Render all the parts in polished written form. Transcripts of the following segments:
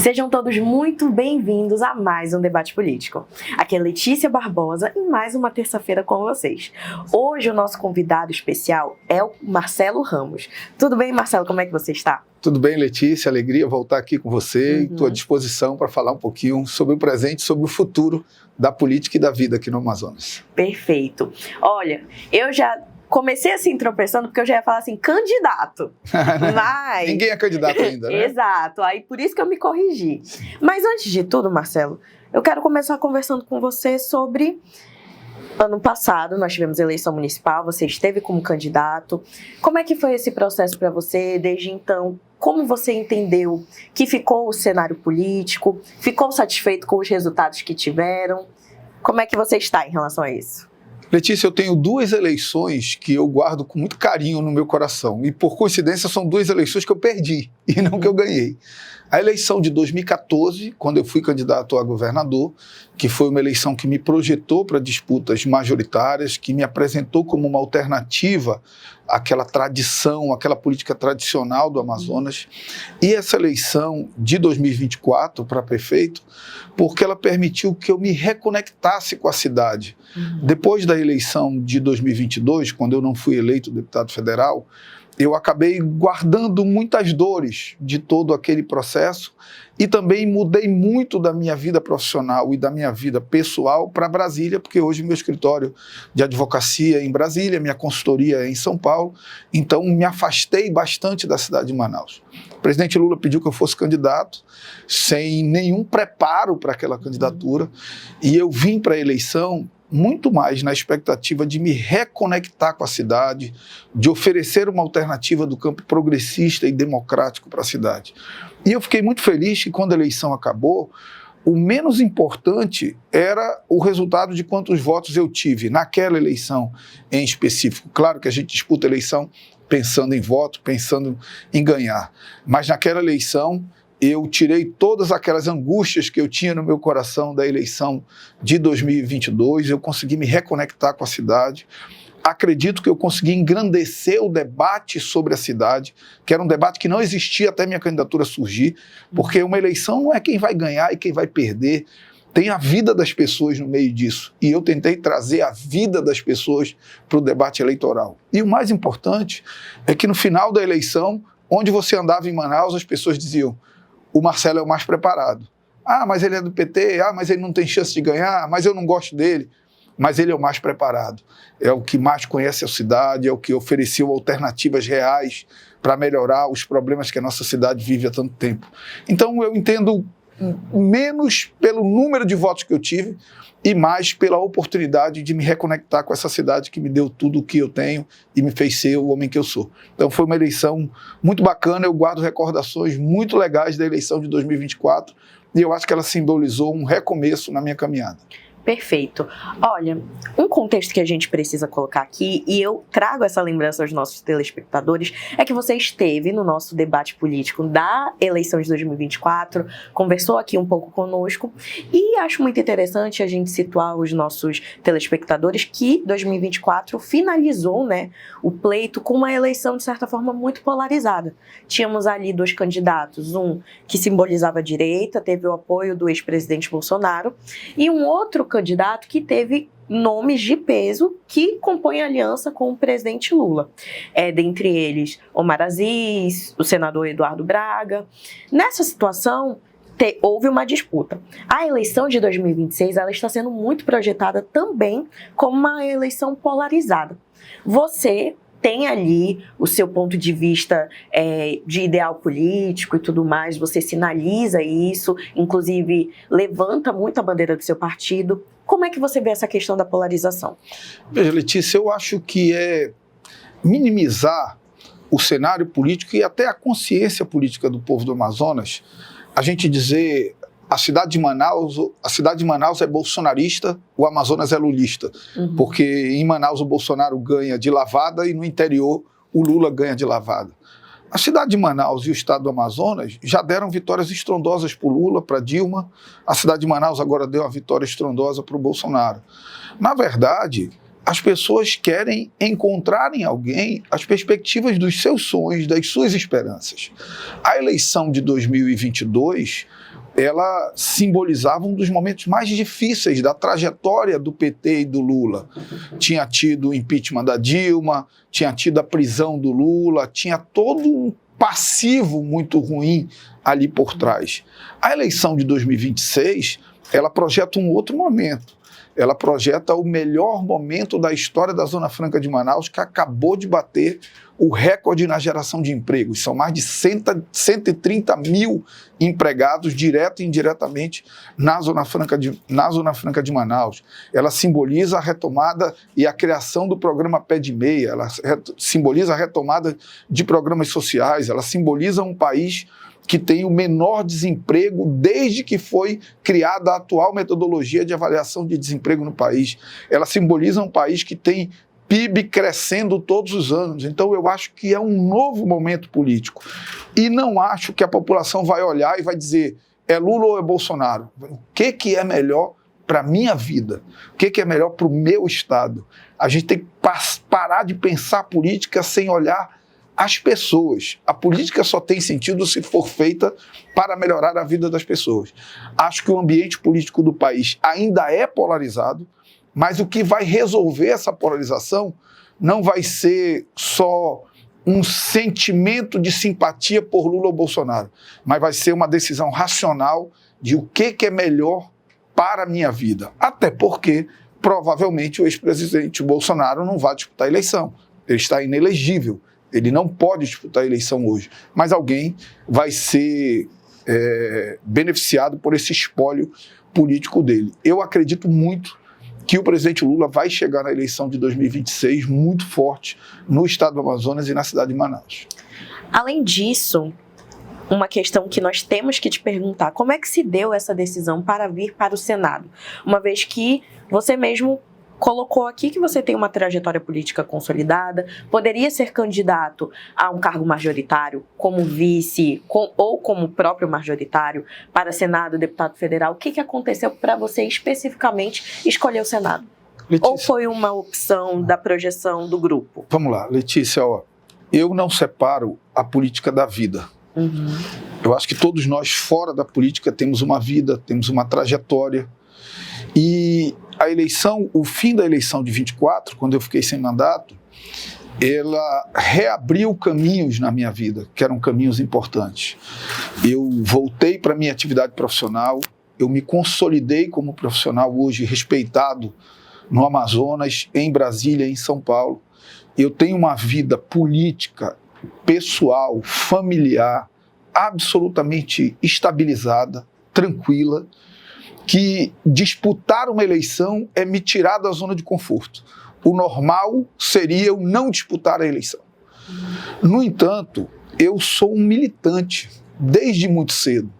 Sejam todos muito bem-vindos a mais um Debate Político. Aqui é Letícia Barbosa e mais uma terça-feira com vocês. Hoje o nosso convidado especial é o Marcelo Ramos. Tudo bem, Marcelo? Como é que você está? Tudo bem, Letícia, alegria voltar aqui com você e estou à disposição para falar um pouquinho sobre o presente e sobre o futuro da política e da vida aqui no Amazonas. Perfeito. Olha, eu já comecei assim tropeçando porque eu já ia falar assim, candidato, mas... Ninguém é candidato ainda, né? Exato, aí por isso que eu me corrigi. Mas antes de tudo, Marcelo, eu quero começar conversando com você sobre... Ano passado nós tivemos eleição municipal, você esteve como candidato. Como é que foi esse processo para você desde então? Como você entendeu que ficou o cenário político? Ficou satisfeito com os resultados que tiveram? Como é que você está em relação a isso? Letícia, eu tenho duas eleições que eu guardo com muito carinho no meu coração. E por coincidência são duas eleições que eu perdi e não que eu ganhei. A eleição de 2014, quando eu fui candidato a governador, que foi uma eleição que me projetou para disputas majoritárias, que me apresentou como uma alternativa àquela tradição, àquela política tradicional do Amazonas. E essa eleição de 2024 para prefeito, porque ela permitiu que eu me reconectasse com a cidade. Depois da eleição de 2022, quando eu não fui eleito deputado federal, eu acabei guardando muitas dores de todo aquele processo e também mudei muito da minha vida profissional e da minha vida pessoal para Brasília, porque hoje meu escritório de advocacia é em Brasília, minha consultoria é em São Paulo, então me afastei bastante da cidade de Manaus. O presidente Lula pediu que eu fosse candidato, sem nenhum preparo para aquela candidatura, e eu vim para a eleição muito mais na expectativa de me reconectar com a cidade, de oferecer uma alternativa do campo progressista e democrático para a cidade. E eu fiquei muito feliz que quando a eleição acabou, o menos importante era o resultado de quantos votos eu tive naquela eleição em específico. Claro que a gente disputa a eleição pensando em voto, pensando em ganhar, mas naquela eleição eu tirei todas aquelas angústias que eu tinha no meu coração da eleição de 2022, eu consegui me reconectar com a cidade. Acredito que eu consegui engrandecer o debate sobre a cidade, que era um debate que não existia até minha candidatura surgir, porque uma eleição não é quem vai ganhar e quem vai perder, tem a vida das pessoas no meio disso. E eu tentei trazer a vida das pessoas para o debate eleitoral. E o mais importante é que no final da eleição, onde você andava em Manaus, as pessoas diziam: o Marcelo é o mais preparado. Ah, mas ele é do PT, ah, mas ele não tem chance de ganhar, mas eu não gosto dele. Mas ele é o mais preparado, é o que mais conhece a cidade, é o que ofereceu alternativas reais para melhorar os problemas que a nossa cidade vive há tanto tempo. Então eu entendo menos pelo número de votos que eu tive e mais pela oportunidade de me reconectar com essa cidade que me deu tudo o que eu tenho e me fez ser o homem que eu sou. Então foi uma eleição muito bacana, eu guardo recordações muito legais da eleição de 2024 e eu acho que ela simbolizou um recomeço na minha caminhada. Perfeito. Olha, um contexto que a gente precisa colocar aqui, e eu trago essa lembrança aos nossos telespectadores, é que você esteve no nosso debate político da eleição de 2024, conversou aqui um pouco conosco, e acho muito interessante a gente situar os nossos telespectadores que 2024 finalizou, né, o pleito com uma eleição, de certa forma, muito polarizada. Tínhamos ali dois candidatos, um que simbolizava a direita, teve o apoio do ex-presidente Bolsonaro, e um outro candidato que teve nomes de peso que compõem aliança com o presidente Lula. Dentre eles, Omar Aziz, o senador Eduardo Braga. Nessa situação, houve uma disputa. A eleição de 2026 ela está sendo muito projetada também como uma eleição polarizada. Você tem ali o seu ponto de vista de ideal político e tudo mais, você sinaliza isso, inclusive levanta muito a bandeira do seu partido. Como é que você vê essa questão da polarização? Veja, Letícia, eu acho que é minimizar o cenário político e até a consciência política do povo do Amazonas, a gente dizer a cidade de Manaus é bolsonarista, o Amazonas é lulista. Porque em Manaus o Bolsonaro ganha de lavada e no interior o Lula ganha de lavada. A cidade de Manaus e o estado do Amazonas já deram vitórias estrondosas para o Lula, para Dilma. A cidade de Manaus agora deu uma vitória estrondosa para o Bolsonaro. Na verdade, as pessoas querem encontrar em alguém as perspectivas dos seus sonhos, das suas esperanças. A eleição de 2022 ela simbolizava um dos momentos mais difíceis da trajetória do PT e do Lula. Tinha tido o impeachment da Dilma, tinha tido a prisão do Lula, tinha todo um passivo muito ruim ali por trás. A eleição de 2026, ela projeta um outro momento. Ela projeta o melhor momento da história da Zona Franca de Manaus, que acabou de bater o recorde na geração de empregos. São mais de 130 mil empregados, direto e indiretamente, na Zona Franca de Manaus. Ela simboliza a retomada e a criação do programa Pé de Meia, ela simboliza a retomada de programas sociais, ela simboliza um país que tem o menor desemprego desde que foi criada a atual metodologia de avaliação de desemprego no país. Ela simboliza um país que tem PIB crescendo todos os anos. Então eu acho que é um novo momento político. E não acho que a população vai olhar e vai dizer é Lula ou é Bolsonaro. O que é melhor para a minha vida? O que é melhor para o meu estado? A gente tem que parar de pensar política sem olhar as pessoas. A política só tem sentido se for feita para melhorar a vida das pessoas. Acho que o ambiente político do país ainda é polarizado, mas o que vai resolver essa polarização não vai ser só um sentimento de simpatia por Lula ou Bolsonaro, mas vai ser uma decisão racional de o que é melhor para a minha vida. Até porque, provavelmente, o ex-presidente Bolsonaro não vai disputar a eleição. Ele está inelegível. Ele não pode disputar a eleição hoje, mas alguém vai ser beneficiado por esse espólio político dele. Eu acredito muito que o presidente Lula vai chegar na eleição de 2026 muito forte no estado do Amazonas e na cidade de Manaus. Além disso, uma questão que nós temos que te perguntar, como é que se deu essa decisão para vir para o Senado? Uma vez que você mesmo colocou aqui que você tem uma trajetória política consolidada, poderia ser candidato a um cargo majoritário, como vice, ou como próprio majoritário, para Senado, deputado federal. O que aconteceu para você especificamente escolher o Senado? Letícia, ou foi uma opção da projeção do grupo? Vamos lá, Letícia, eu não separo a política da vida. Uhum. Eu acho que todos nós, fora da política, temos uma vida, temos uma trajetória. E a eleição, o fim da eleição de 24, quando eu fiquei sem mandato, ela reabriu caminhos na minha vida, que eram caminhos importantes. Eu voltei para a minha atividade profissional, eu me consolidei como profissional hoje respeitado no Amazonas, em Brasília, em São Paulo. Eu tenho uma vida política, pessoal, familiar, absolutamente estabilizada, tranquila, que disputar uma eleição é me tirar da zona de conforto. O normal seria eu não disputar a eleição. No entanto, eu sou um militante desde muito cedo.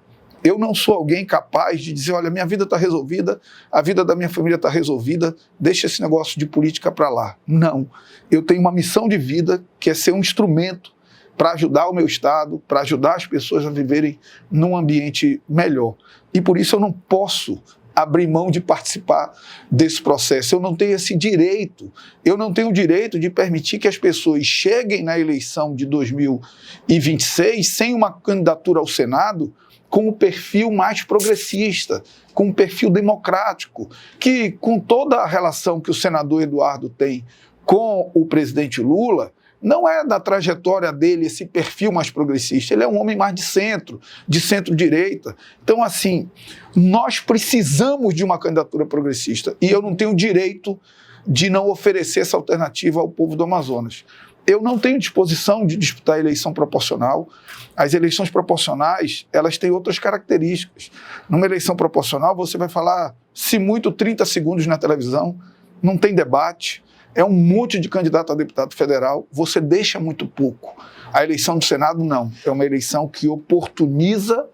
Eu não sou alguém capaz de dizer, olha, minha vida está resolvida, a vida da minha família está resolvida, deixa esse negócio de política para lá. Não. Eu tenho uma missão de vida que é ser um instrumento para ajudar o meu estado, para ajudar as pessoas a viverem num ambiente melhor. E por isso eu não posso abrir mão de participar desse processo. Eu não tenho esse direito. Eu não tenho o direito de permitir que as pessoas cheguem na eleição de 2026 sem uma candidatura ao Senado com o perfil mais progressista, com um perfil democrático, que com toda a relação que o senador Eduardo tem com o presidente Lula, não é da trajetória dele esse perfil mais progressista. Ele é um homem mais de centro-direita. Então, assim, nós precisamos de uma candidatura progressista e eu não tenho direito de não oferecer essa alternativa ao povo do Amazonas. Eu não tenho disposição de disputar a eleição proporcional. As eleições proporcionais, elas têm outras características. Numa eleição proporcional, você vai falar, se muito, 30 segundos na televisão, não tem debate. É um monte de candidato a deputado federal, você deixa muito pouco. A eleição do Senado, não. É uma eleição que oportuniza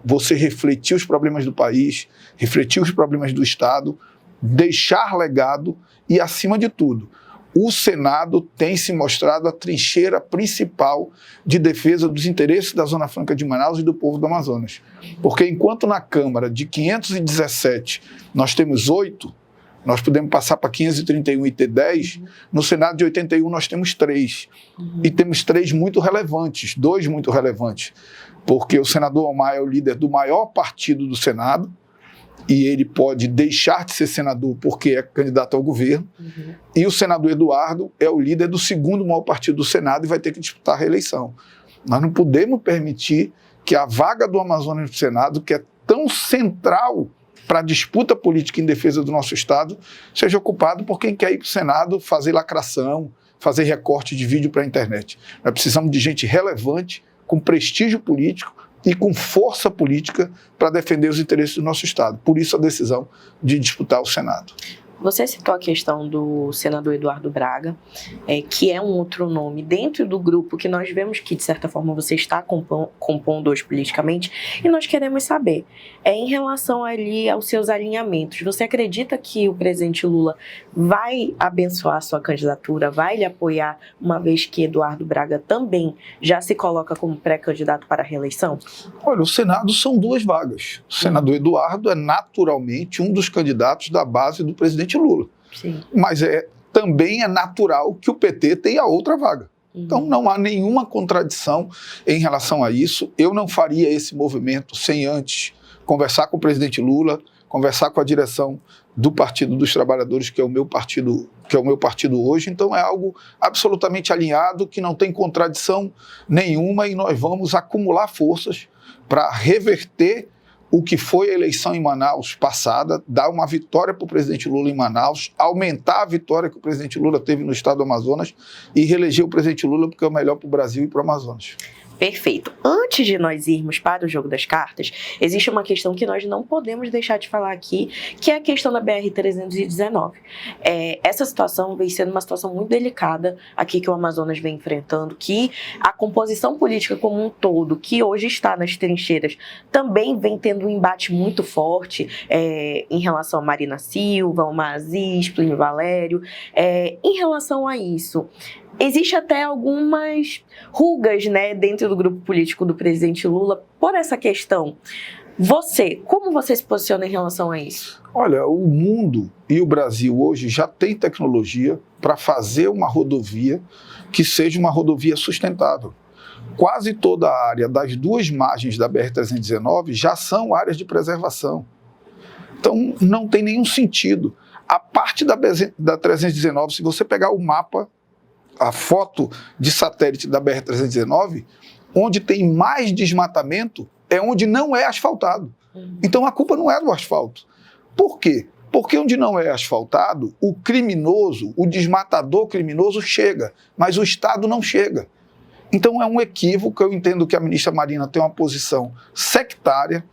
você refletir os problemas do país, refletir os problemas do Estado, deixar legado e, acima de tudo, o Senado tem se mostrado a trincheira principal de defesa dos interesses da Zona Franca de Manaus e do povo do Amazonas. Porque enquanto na Câmara de 517 nós temos 8, nós podemos passar para 531 e ter 10, no Senado de 81 nós temos 3. E temos 3 muito relevantes, 2 muito relevantes, porque o senador Omar é o líder do maior partido do Senado, e ele pode deixar de ser senador porque é candidato ao governo, e o senador Eduardo é o líder do segundo maior partido do Senado e vai ter que disputar a reeleição. Nós não podemos permitir que a vaga do Amazonas no Senado, que é tão central para a disputa política em defesa do nosso Estado, seja ocupado por quem quer ir para o Senado fazer lacração, fazer recorte de vídeo para a internet. Nós precisamos de gente relevante, com prestígio político e com força política para defender os interesses do nosso Estado. Por isso a decisão de disputar o Senado. Você citou a questão do senador Eduardo Braga, que é um outro nome dentro do grupo que nós vemos que, de certa forma, você está compondo hoje politicamente, e nós queremos saber, em relação ali aos seus alinhamentos, você acredita que o presidente Lula vai abençoar a sua candidatura, vai lhe apoiar, uma vez que Eduardo Braga também já se coloca como pré-candidato para a reeleição? Olha, o Senado são 2 vagas. O senador Eduardo é naturalmente um dos candidatos da base do presidente Lula. Sim. Mas também é natural que o PT tenha outra vaga. Então não há nenhuma contradição em relação a isso. Eu não faria esse movimento sem antes conversar com o presidente Lula, conversar com a direção do Partido dos Trabalhadores, que é o meu partido hoje. Então é algo absolutamente alinhado, que não tem contradição nenhuma, e nós vamos acumular forças para reverter o que foi a eleição em Manaus passada, dar uma vitória para o presidente Lula em Manaus, aumentar a vitória que o presidente Lula teve no estado do Amazonas e reeleger o presidente Lula porque é o melhor para o Brasil e para o Amazonas. Perfeito. Antes de nós irmos para o jogo das cartas, existe uma questão que nós não podemos deixar de falar aqui, que é a questão da BR-319. Essa situação vem sendo uma situação muito delicada aqui que o Amazonas vem enfrentando, que a composição política como um todo, que hoje está nas trincheiras, também vem tendo um embate muito forte em relação a Marina Silva, Omar Aziz, Plínio Valério. Em relação a isso, existe até algumas rugas, né, dentro do grupo político do presidente Lula por essa questão. Como você se posiciona em relação a isso? Olha, o mundo e o Brasil hoje já tem tecnologia para fazer uma rodovia que seja uma rodovia sustentável. Quase toda a área das 2 margens da BR-319 já são áreas de preservação. Então, não tem nenhum sentido. A parte da 319, se você pegar o mapa, a foto de satélite da BR-319, onde tem mais desmatamento é onde não é asfaltado. Então a culpa não é do asfalto. Por quê? Porque onde não é asfaltado, o criminoso, o desmatador criminoso chega, mas o Estado não chega. Então é um equívoco. Eu entendo que a ministra Marina tem uma posição sectária,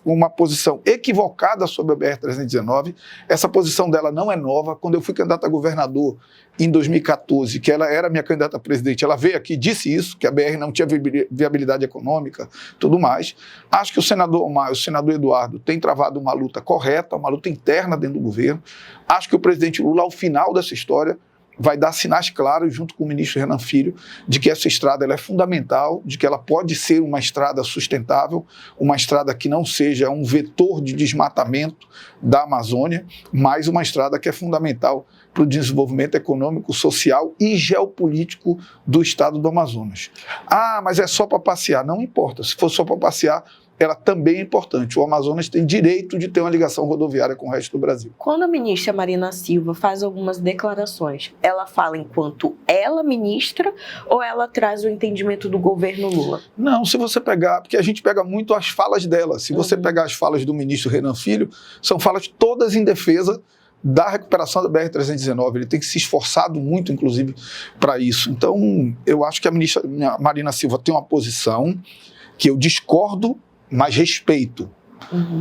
uma posição equivocada sobre a BR-319. Essa posição dela não é nova. Quando eu fui candidato a governador em 2014, que ela era minha candidata a presidente, ela veio aqui e disse isso, que a BR não tinha viabilidade econômica, tudo mais. Acho que o senador Omar e o senador Eduardo têm travado uma luta correta, uma luta interna dentro do governo. Acho que o presidente Lula, ao final dessa história, vai dar sinais claros, junto com o ministro Renan Filho, de que essa estrada ela é fundamental, de que ela pode ser uma estrada sustentável, uma estrada que não seja um vetor de desmatamento da Amazônia, mas uma estrada que é fundamental para o desenvolvimento econômico, social e geopolítico do estado do Amazonas. Ah, mas é só para passear. Não importa, se for só para passear, ela também é importante. O Amazonas tem direito de ter uma ligação rodoviária com o resto do Brasil. Quando a ministra Marina Silva faz algumas declarações, ela fala enquanto ela ministra ou ela traz o entendimento do governo Lula? Não, se você pegar, porque a gente pega muito as falas dela. Se você pegar as falas do ministro Renan Filho, são falas todas em defesa da recuperação da BR-319. Ele tem que se esforçado muito, inclusive, para isso. Então, eu acho que a ministra Marina Silva tem uma posição que eu discordo, mas respeito.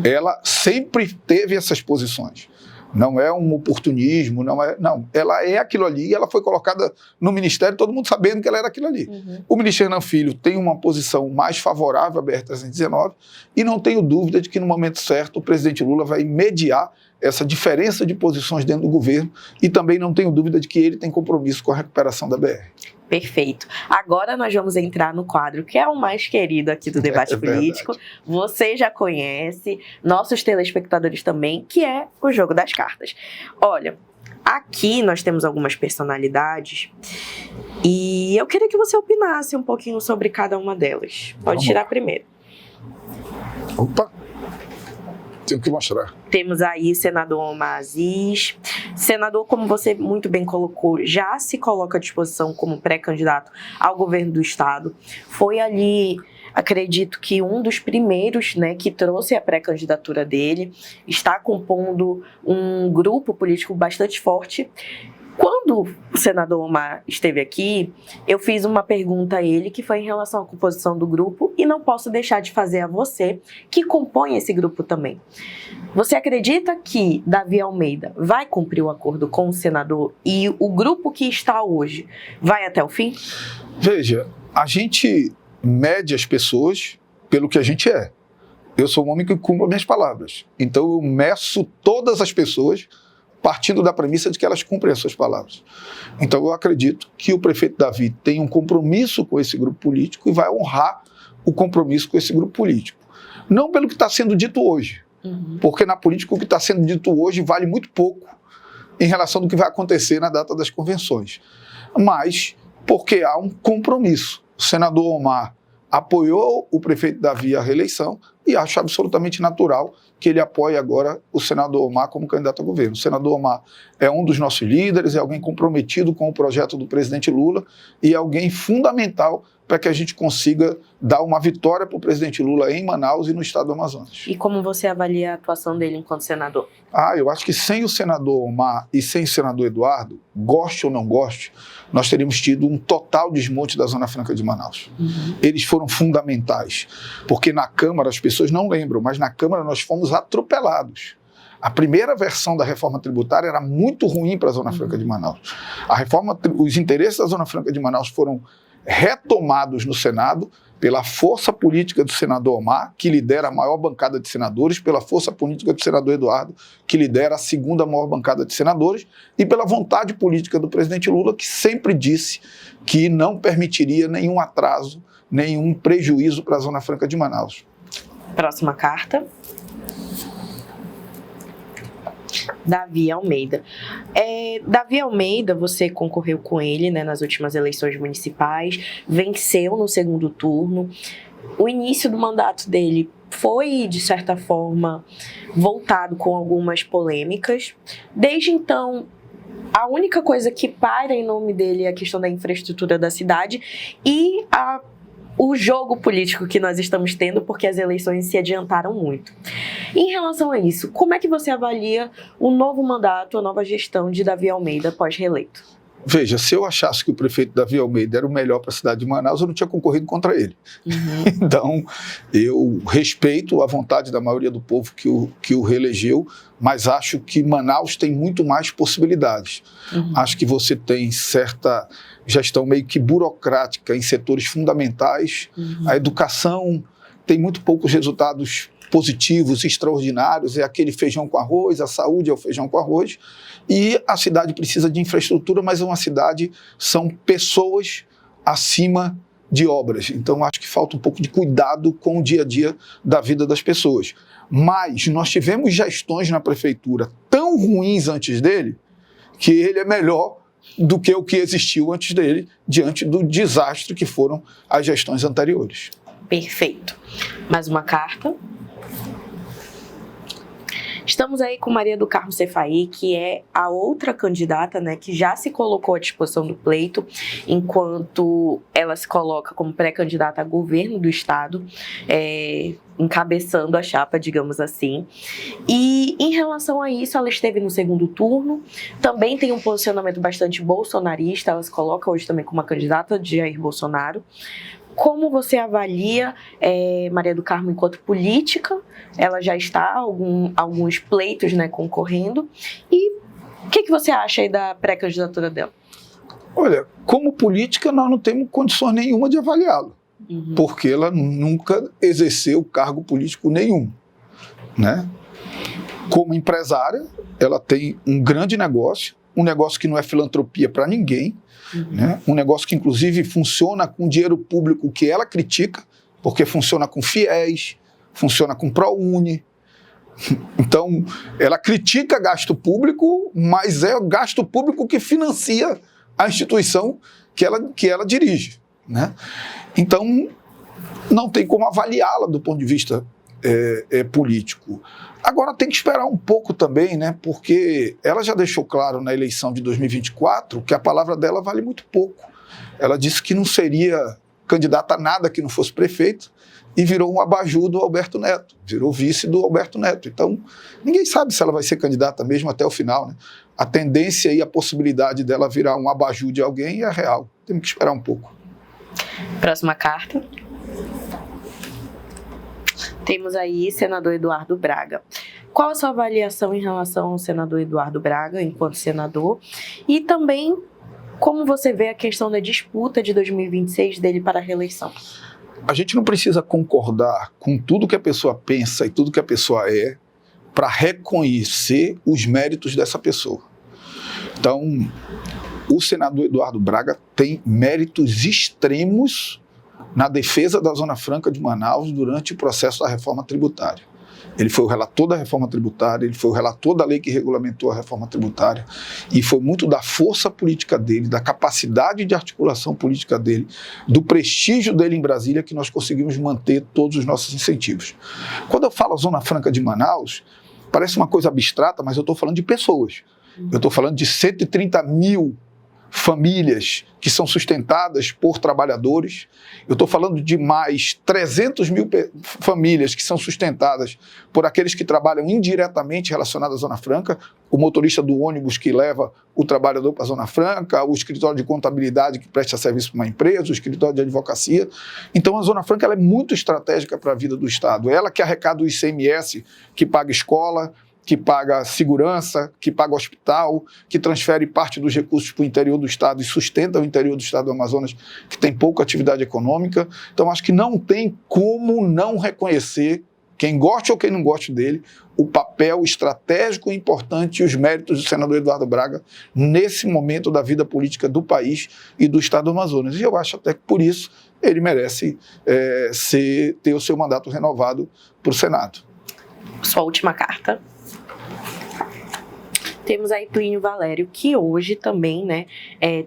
Ela sempre teve essas posições. Não é um oportunismo, não. Ela é aquilo ali e ela foi colocada no ministério, todo mundo sabendo que ela era aquilo ali. O ministro Renan Filho tem uma posição mais favorável à BR-319 e não tenho dúvida de que no momento certo o presidente Lula vai mediar essa diferença de posições dentro do governo e também não tenho dúvida de que ele tem compromisso com a recuperação da BR. Perfeito. Agora nós vamos entrar no quadro que é o mais querido aqui do debate político. Você já conhece, nossos telespectadores também, que é o jogo das cartas. Olha, aqui nós temos algumas personalidades e eu queria que você opinasse um pouquinho sobre cada uma delas. Pode tirar primeiro. Opa! Tenho que mostrar. Temos aí o senador Omar Aziz. Senador, como você muito bem colocou, já se coloca à disposição como pré-candidato ao governo do estado. Foi ali, acredito que um dos primeiros, né, que trouxe a pré-candidatura dele. Está compondo um grupo político bastante forte. Quando o senador Omar esteve aqui, eu fiz uma pergunta a ele que foi em relação à composição do grupo e não posso deixar de fazer a você, que compõe esse grupo também. Você acredita que Davi Almeida vai cumprir o acordo com o senador e o grupo que está hoje vai até o fim? Veja, a gente mede as pessoas pelo que a gente é. Eu sou um homem que cumpre as minhas palavras. Então eu meço todas as pessoas partindo da premissa de que elas cumprem as suas palavras. Então eu acredito que o prefeito Davi tem um compromisso com esse grupo político e vai honrar o compromisso com esse grupo político. Não pelo que está sendo dito hoje, porque na política o que está sendo dito hoje vale muito pouco em relação do que vai acontecer na data das convenções, mas porque há um compromisso. O senador Omar apoiou o prefeito Davi à reeleição e acho absolutamente natural que ele apoie agora o senador Omar como candidato a governo. O senador Omar é um dos nossos líderes, é alguém comprometido com o projeto do presidente Lula e é alguém fundamental para que a gente consiga dar uma vitória para o presidente Lula em Manaus e no estado do Amazonas. E como você avalia a atuação dele enquanto senador? Eu acho que sem o senador Omar e sem o senador Eduardo, goste ou não goste, nós teríamos tido um total desmonte da Zona Franca de Manaus. Eles foram fundamentais, porque na Câmara, as pessoas não lembram, mas na Câmara nós fomos atropelados. A primeira versão da reforma tributária era muito ruim para a Zona Franca de Manaus. Os interesses da Zona Franca de Manaus foram retomados no Senado pela força política do senador Omar, que lidera a maior bancada de senadores, pela força política do senador Eduardo, que lidera a segunda maior bancada de senadores, e pela vontade política do presidente Lula, que sempre disse que não permitiria nenhum atraso, nenhum prejuízo para a Zona Franca de Manaus. Próxima carta. Davi Almeida. Davi Almeida, você concorreu com ele, né, nas últimas eleições municipais, venceu no segundo turno. O início do mandato dele foi, de certa forma, voltado com algumas polêmicas. Desde então, a única coisa que paira em nome dele é a questão da infraestrutura da cidade e o jogo político que nós estamos tendo, porque as eleições se adiantaram muito. Em relação a isso, como é que você avalia o novo mandato, a nova gestão de Davi Almeida pós-reeleito? Veja, se eu achasse que o prefeito Davi Almeida era o melhor para a cidade de Manaus, eu não tinha concorrido contra ele. Então, eu respeito a vontade da maioria do povo que o reelegeu, mas acho que Manaus tem muito mais possibilidades. Acho que você tem certa gestão meio que burocrática em setores fundamentais. A educação tem muito poucos resultados positivos, extraordinários, é aquele feijão com arroz, a saúde é o feijão com arroz, e a cidade precisa de infraestrutura, mas uma cidade são pessoas acima de obras. Então, acho que falta um pouco de cuidado com o dia a dia da vida das pessoas. Mas nós tivemos gestões na prefeitura tão ruins antes dele, que ele é melhor do que o que existiu antes dele, diante do desastre que foram as gestões anteriores. Perfeito. Mais uma carta. Estamos aí com Maria do Carmo Cefaí, que é a outra candidata, né, que já se colocou à disposição do pleito, enquanto ela se coloca como pré-candidata a governo do estado, encabeçando a chapa, digamos assim. E em relação a isso, ela esteve no segundo turno, também tem um posicionamento bastante bolsonarista, ela se coloca hoje também como uma candidata de Jair Bolsonaro. Como você avalia Maria do Carmo enquanto política? Ela já está alguns pleitos, né, concorrendo. E o que você acha aí da pré-candidatura dela? Olha, como política nós não temos condições nenhuma de avaliá-la, porque ela nunca exerceu cargo político nenhum, né? Como empresária, ela tem um grande negócio, um negócio que não é filantropia para ninguém, né? Um negócio que, inclusive, funciona com dinheiro público que ela critica, porque funciona com fiéis, funciona com ProUni. Então, ela critica gasto público, mas é o gasto público que financia a instituição que ela dirige, né? Então, não tem como avaliá-la do ponto de vista político. Agora tem que esperar um pouco também, né? Porque ela já deixou claro na eleição de 2024 que a palavra dela vale muito pouco. Ela disse que não seria candidata a nada que não fosse prefeito e virou um abajur do Alberto Neto, virou vice do Alberto Neto. Então, ninguém sabe se ela vai ser candidata mesmo até o final, né? A tendência e a possibilidade dela virar um abajur de alguém é real. Temos que esperar um pouco. Próxima carta. Temos aí senador Eduardo Braga. Qual a sua avaliação em relação ao senador Eduardo Braga, enquanto senador? E também, como você vê a questão da disputa de 2026 dele para a reeleição? A gente não precisa concordar com tudo que a pessoa pensa e tudo que a pessoa é para reconhecer os méritos dessa pessoa. Então, o senador Eduardo Braga tem méritos extremos na defesa da Zona Franca de Manaus durante o processo da reforma tributária. Ele foi o relator da reforma tributária, ele foi o relator da lei que regulamentou a reforma tributária, e foi muito da força política dele, da capacidade de articulação política dele, do prestígio dele em Brasília, que nós conseguimos manter todos os nossos incentivos. Quando eu falo Zona Franca de Manaus, parece uma coisa abstrata, mas eu estou falando de pessoas. Eu estou falando de 130 mil famílias que são sustentadas por trabalhadores. Eu estou falando de mais 300 mil famílias que são sustentadas por aqueles que trabalham indiretamente relacionados à Zona Franca, o motorista do ônibus que leva o trabalhador para a Zona Franca, o escritório de contabilidade que presta serviço para uma empresa, o escritório de advocacia. Então, a Zona Franca ela é muito estratégica para a vida do Estado. Ela que arrecada o ICMS, que paga escola, que paga segurança, que paga hospital, que transfere parte dos recursos para o interior do Estado e sustenta o interior do Estado do Amazonas, que tem pouca atividade econômica. Então, acho que não tem como não reconhecer, quem goste ou quem não goste dele, o papel estratégico e importante e os méritos do senador Eduardo Braga nesse momento da vida política do país e do Estado do Amazonas. E eu acho até que, por isso, ele merece ter o seu mandato renovado para o Senado. Sua última carta. Temos aí Plínio Valério, que hoje também, né,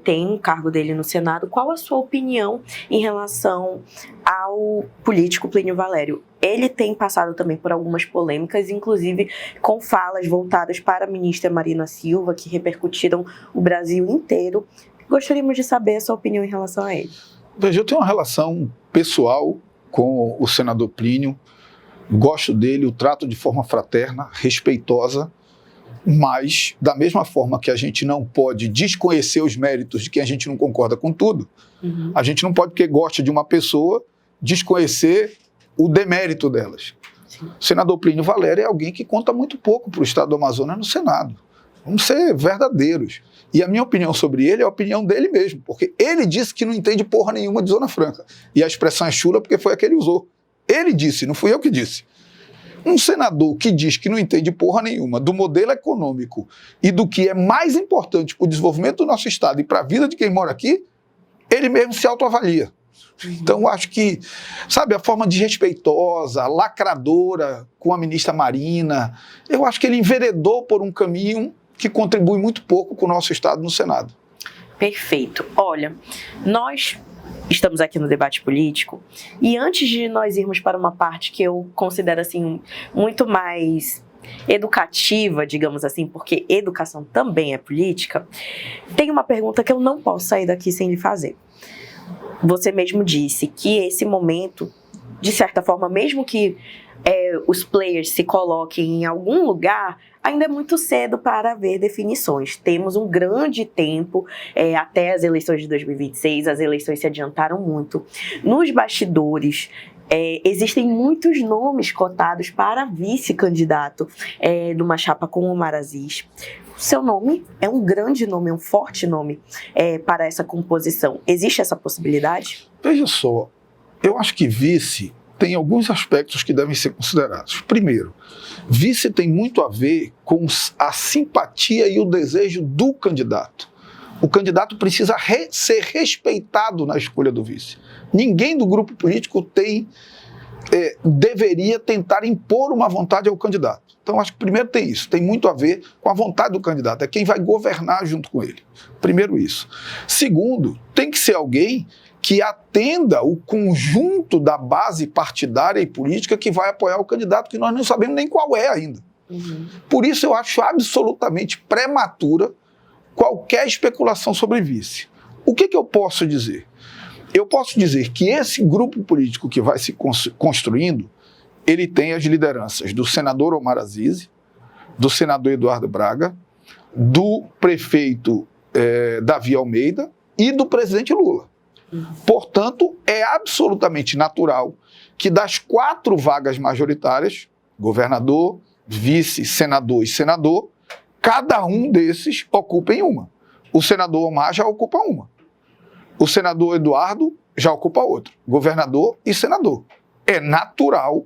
tem um cargo dele no Senado. Qual a sua opinião em relação ao político Plínio Valério? Ele tem passado também por algumas polêmicas, inclusive com falas voltadas para a ministra Marina Silva, que repercutiram o Brasil inteiro. Gostaríamos de saber a sua opinião em relação a ele. Veja, eu tenho uma relação pessoal com o senador Plínio. Gosto dele, o trato de forma fraterna, respeitosa, mas da mesma forma que a gente não pode desconhecer os méritos de quem a gente não concorda com tudo, a gente não pode, porque gosta de uma pessoa, desconhecer o demérito delas. Sim. O senador Plínio Valério é alguém que conta muito pouco para o Estado do Amazonas no Senado. Vamos ser verdadeiros. E a minha opinião sobre ele é a opinião dele mesmo, porque ele disse que não entende porra nenhuma de Zona Franca. E a expressão é chula porque foi a que ele usou. Ele disse, não fui eu que disse. Um senador que diz que não entende porra nenhuma do modelo econômico e do que é mais importante para o desenvolvimento do nosso Estado e para a vida de quem mora aqui, ele mesmo se autoavalia. Então, eu acho que, sabe, a forma desrespeitosa, lacradora com a ministra Marina, eu acho que ele enveredou por um caminho que contribui muito pouco com o nosso Estado no Senado. Perfeito. Olha, nós estamos aqui no debate político e antes de nós irmos para uma parte que eu considero assim muito mais educativa, digamos assim, porque educação também é política, tem uma pergunta que eu não posso sair daqui sem lhe fazer. Você mesmo disse que esse momento, de certa forma, mesmo que os players se coloquem em algum lugar, ainda é muito cedo para haver definições. Temos um grande tempo até as eleições de 2026, as eleições se adiantaram muito. Nos bastidores, existem muitos nomes cotados para vice-candidato numa chapa com o Omar Aziz. O seu nome é um grande nome, é um forte nome para essa composição. Existe essa possibilidade? Veja só, eu acho que vice tem alguns aspectos que devem ser considerados. Primeiro, vice tem muito a ver com a simpatia e o desejo do candidato. O candidato precisa ser respeitado na escolha do vice. Ninguém do grupo político deveria tentar impor uma vontade ao candidato. Então, acho que primeiro tem isso, tem muito a ver com a vontade do candidato, é quem vai governar junto com ele. Primeiro isso. Segundo, tem que ser alguém que atenda o conjunto da base partidária e política que vai apoiar o candidato, que nós não sabemos nem qual é ainda. Por isso eu acho absolutamente prematura qualquer especulação sobre vice. O que eu posso dizer? Eu posso dizer que esse grupo político que vai se construindo, ele tem as lideranças do senador Omar Aziz, do senador Eduardo Braga, do prefeito Davi Almeida e do presidente Lula. Portanto, é absolutamente natural que das 4 vagas majoritárias, governador, vice, senador e senador, cada um desses ocupem uma. O senador Omar já ocupa uma. O senador Eduardo já ocupa outra. Governador e senador. É natural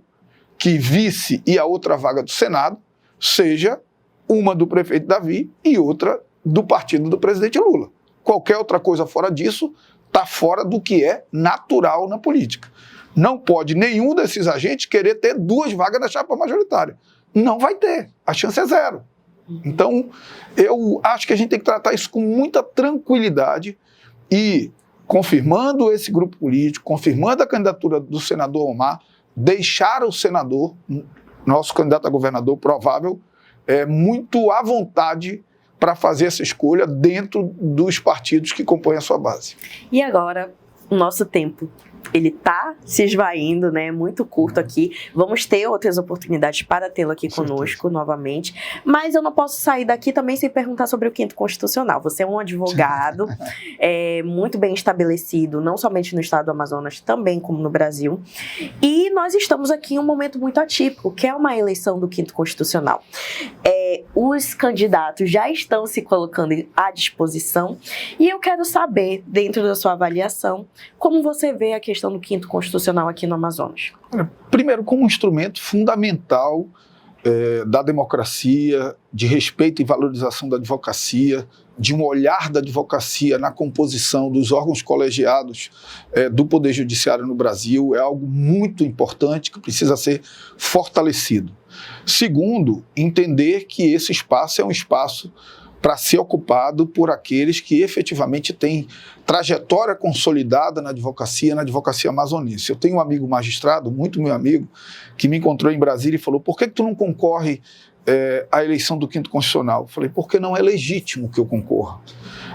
que vice e a outra vaga do Senado seja uma do prefeito Davi e outra do partido do presidente Lula. Qualquer outra coisa fora disso está fora do que é natural na política. Não pode nenhum desses agentes querer ter 2 vagas na chapa majoritária. Não vai ter. A chance é 0. Então, eu acho que a gente tem que tratar isso com muita tranquilidade e, confirmando esse grupo político, confirmando a candidatura do senador Omar, deixar o senador, nosso candidato a governador provável, muito à vontade para fazer essa escolha dentro dos partidos que compõem a sua base. E agora, o nosso tempo, ele está se esvaindo, né? Muito curto aqui. Vamos ter outras oportunidades para tê-lo aqui conosco novamente. Mas eu não posso sair daqui também sem perguntar sobre o 5º Constitucional. Você é um advogado muito bem estabelecido, não somente no estado do Amazonas, também como no Brasil. E nós estamos aqui em um momento muito atípico, que é uma eleição do 5º Constitucional. Os candidatos já estão se colocando à disposição e eu quero saber, dentro da sua avaliação, como você vê a questão do 5º Constitucional aqui no Amazonas. Primeiro, como um instrumento fundamental da democracia, de respeito e valorização da advocacia, de um olhar da advocacia na composição dos órgãos colegiados do Poder Judiciário no Brasil, é algo muito importante que precisa ser fortalecido. Segundo, entender que esse espaço é um espaço para ser ocupado por aqueles que efetivamente têm trajetória consolidada na advocacia amazonense. Eu tenho um amigo magistrado, muito meu amigo, que me encontrou em Brasília e falou: por que tu não concorre à eleição do 5º Constitucional? Eu falei: porque não é legítimo que eu concorra.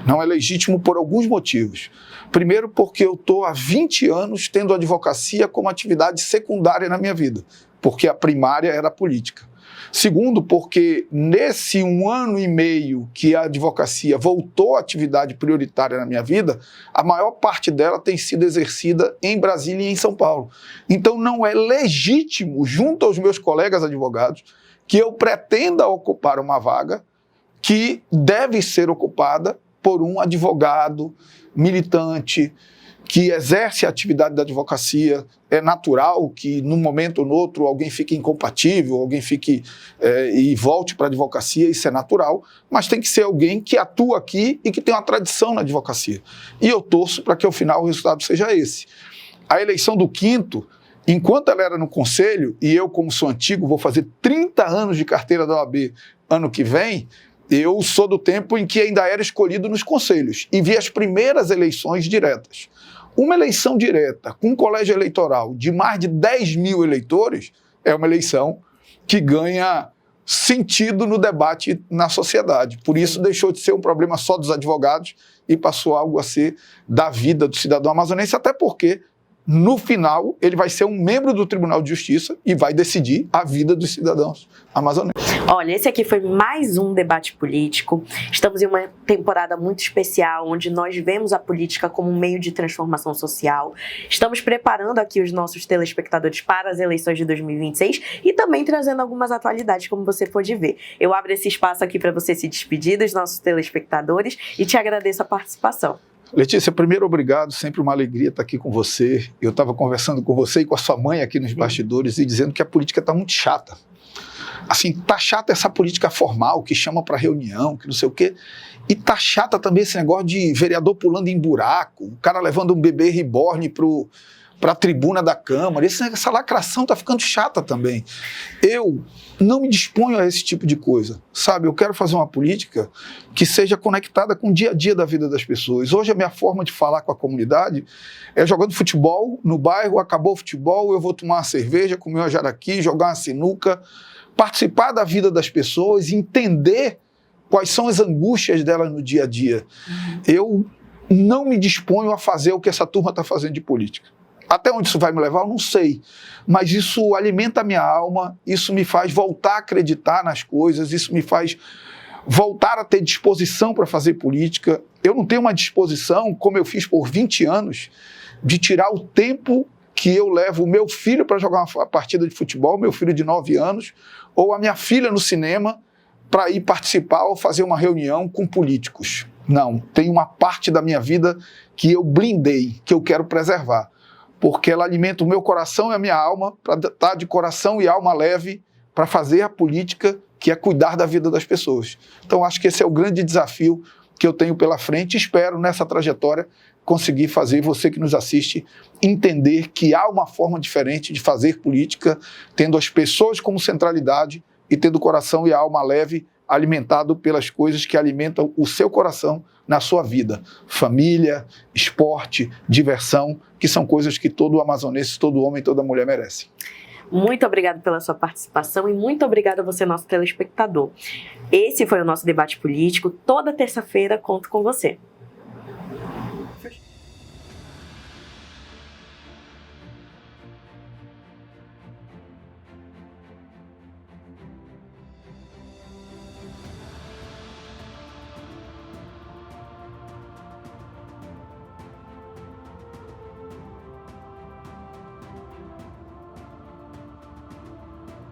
Não é legítimo por alguns motivos. Primeiro, porque eu estou há 20 anos tendo a advocacia como atividade secundária na minha vida, porque a primária era a política. Segundo, porque nesse 1 ano e meio que a advocacia voltou à atividade prioritária na minha vida, a maior parte dela tem sido exercida em Brasília e em São Paulo. Então não é legítimo, junto aos meus colegas advogados, que eu pretenda ocupar uma vaga que deve ser ocupada por um advogado militante, que exerce a atividade da advocacia. É natural que, num momento ou no outro, alguém fique incompatível, alguém fique e volte para a advocacia, isso é natural, mas tem que ser alguém que atua aqui e que tem uma tradição na advocacia. E eu torço para que, ao final, o resultado seja esse. A eleição do 5º, enquanto ela era no Conselho, e eu, como sou antigo, vou fazer 30 anos de carteira da OAB ano que vem, eu sou do tempo em que ainda era escolhido nos conselhos e vi as primeiras eleições diretas. Uma eleição direta com um colégio eleitoral de mais de 10 mil eleitores é uma eleição que ganha sentido no debate na sociedade. Por isso deixou de ser um problema só dos advogados e passou algo a ser da vida do cidadão amazonense, até porque, no final, ele vai ser um membro do Tribunal de Justiça e vai decidir a vida dos cidadãos amazonenses. Olha, esse aqui foi mais um debate político. Estamos em uma temporada muito especial, onde nós vemos a política como um meio de transformação social. Estamos preparando aqui os nossos telespectadores para as eleições de 2026 e também trazendo algumas atualidades, como você pôde ver. Eu abro esse espaço aqui para você se despedir dos nossos telespectadores e te agradeço a participação. Letícia, primeiro, obrigado, sempre uma alegria estar aqui com você. Eu estava conversando com você e com a sua mãe aqui nos bastidores e dizendo que a política está muito chata. Assim, tá chata essa política formal que chama para reunião, que não sei o quê. E tá chata também esse negócio de vereador pulando em buraco, o cara levando um bebê reborn para a tribuna da Câmara. Essa lacração tá ficando chata também. Eu não me disponho a esse tipo de coisa, sabe? Eu quero fazer uma política que seja conectada com o dia a dia da vida das pessoas. Hoje a minha forma de falar com a comunidade é jogando futebol no bairro, acabou o futebol, eu vou tomar uma cerveja, comer uma jaraqui, jogar uma sinuca, participar da vida das pessoas, entender quais são as angústias delas no dia a dia. Eu não me disponho a fazer o que essa turma está fazendo de política. Até onde isso vai me levar, eu não sei. Mas isso alimenta a minha alma, isso me faz voltar a acreditar nas coisas, isso me faz voltar a ter disposição para fazer política. Eu não tenho uma disposição, como eu fiz por 20 anos, de tirar o tempo que eu levo o meu filho para jogar uma partida de futebol, meu filho de 9 anos, ou a minha filha no cinema, para ir participar ou fazer uma reunião com políticos. Não, tem uma parte da minha vida que eu blindei, que eu quero preservar, porque ela alimenta o meu coração e a minha alma, para estar de coração e alma leve para fazer a política, que é cuidar da vida das pessoas. Então, acho que esse é o grande desafio que eu tenho pela frente e espero, nessa trajetória, conseguir fazer você que nos assiste entender que há uma forma diferente de fazer política, tendo as pessoas como centralidade e tendo o coração e a alma leve, alimentado pelas coisas que alimentam o seu coração na sua vida. Família, esporte, diversão, que são coisas que todo amazonense, todo homem, toda mulher merece. Muito obrigado pela sua participação e muito obrigado a você, nosso telespectador. Esse foi o nosso debate político. Toda terça-feira conto com você.